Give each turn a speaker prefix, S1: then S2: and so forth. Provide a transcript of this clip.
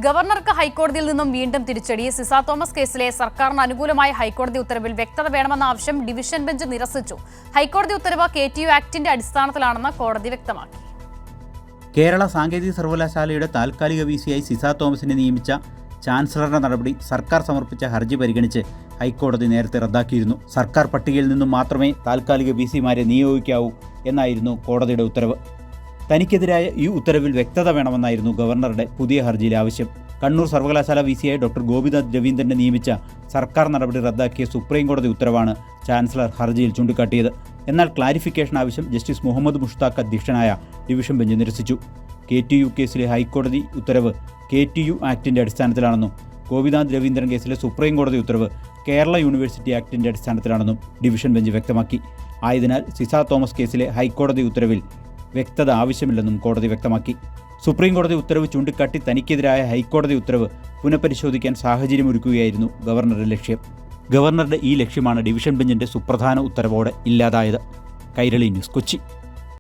S1: ഗവർണർക്ക് ഹൈക്കോടതിയിൽ നിന്നും വീണ്ടും തിരിച്ചടി. സിസ തോമസ് കേസിലെ സർക്കാരിന് അനുകൂലമായ ഹൈക്കോടതി ഉത്തരവിൽ വ്യക്തത വേണമെന്ന ആവശ്യം ഡിവിഷൻ ബെഞ്ച് നിരസിച്ചു. ഹൈക്കോടതി ഉത്തരവ് KTU ആക്ടിന്റെ അടിസ്ഥാനത്തിലാണെന്ന് കോടതി വ്യക്തമാക്കി.
S2: കേരള സാങ്കേതിക സർവകലാശാലയുടെ താൽക്കാലിക VC-യായി സിസ തോമസിനെ നിയമിച്ച ചാൻസലറുടെ നടപടി സർക്കാർ സമർപ്പിച്ച ഹർജി പരിഗണിച്ച് ഹൈക്കോടതി നേരത്തെ റദ്ദാക്കിയിരുന്നു. സർക്കാർ പട്ടികയിൽ നിന്നും മാത്രമേ താൽക്കാലിക VC-മാരെ നിയോഗിക്കാവൂ എന്നായിരുന്നു കോടതിയുടെ ഉത്തരവ്. തനിക്കെതിരായ ഈ ഉത്തരവിൽ വ്യക്തത വേണമെന്നായിരുന്നു ഗവർണറുടെ പുതിയ ഹർജിയിലെ ആവശ്യം. കണ്ണൂർ സർവകലാശാല VC-യായി ഡോക്ടർ ഗോപിനാഥ് രവീന്ദ്രനെ നിയമിച്ച സർക്കാർ നടപടി റദ്ദാക്കിയ സുപ്രീം കോടതി ഉത്തരവാണ് ചാൻസലർ ഹർജിയിൽ ചൂണ്ടിക്കാട്ടിയത്. എന്നാൽ ക്ലാരിഫിക്കേഷൻ ആവശ്യം ജസ്റ്റിസ് മുഹമ്മദ് മുഷ്താഖ് അധ്യക്ഷനായ ഡിവിഷൻ ബെഞ്ച് നിരസിച്ചു. KTU കേസിലെ ഹൈക്കോടതി ഉത്തരവ് KTU ആക്ടിന്റെ അടിസ്ഥാനത്തിലാണെന്നും ഗോപിനാഥ് രവീന്ദ്രൻ കേസിലെ സുപ്രീം കോടതി ഉത്തരവ് കേരള യൂണിവേഴ്സിറ്റി ആക്ടിന്റെ അടിസ്ഥാനത്തിലാണെന്നും ഡിവിഷൻ ബെഞ്ച് വ്യക്തമാക്കി. ആയതിനാൽ സിസ തോമസ് കേസിലെ ഹൈക്കോടതി ഉത്തരവിൽ വ്യക്തത ആവശ്യമില്ലെന്നും കോടതി വ്യക്തമാക്കി. സുപ്രീം കോടതി ഉത്തരവ് ചൂണ്ടിക്കാട്ടി തനിക്കെതിരായ ഹൈക്കോടതി ഉത്തരവ് പുനഃപരിശോധിക്കാൻ സാഹചര്യമൊരുക്കുകയായിരുന്നു ഗവർണറുടെ ലക്ഷ്യം. ഗവർണറുടെ ഈ ലക്ഷ്യമാണ് ഡിവിഷൻ ബെഞ്ചിന്റെ സുപ്രധാന ഉത്തരവോടെ ഇല്ലാതായത്. കൈരളി ന്യൂസ്, കൊച്ചി.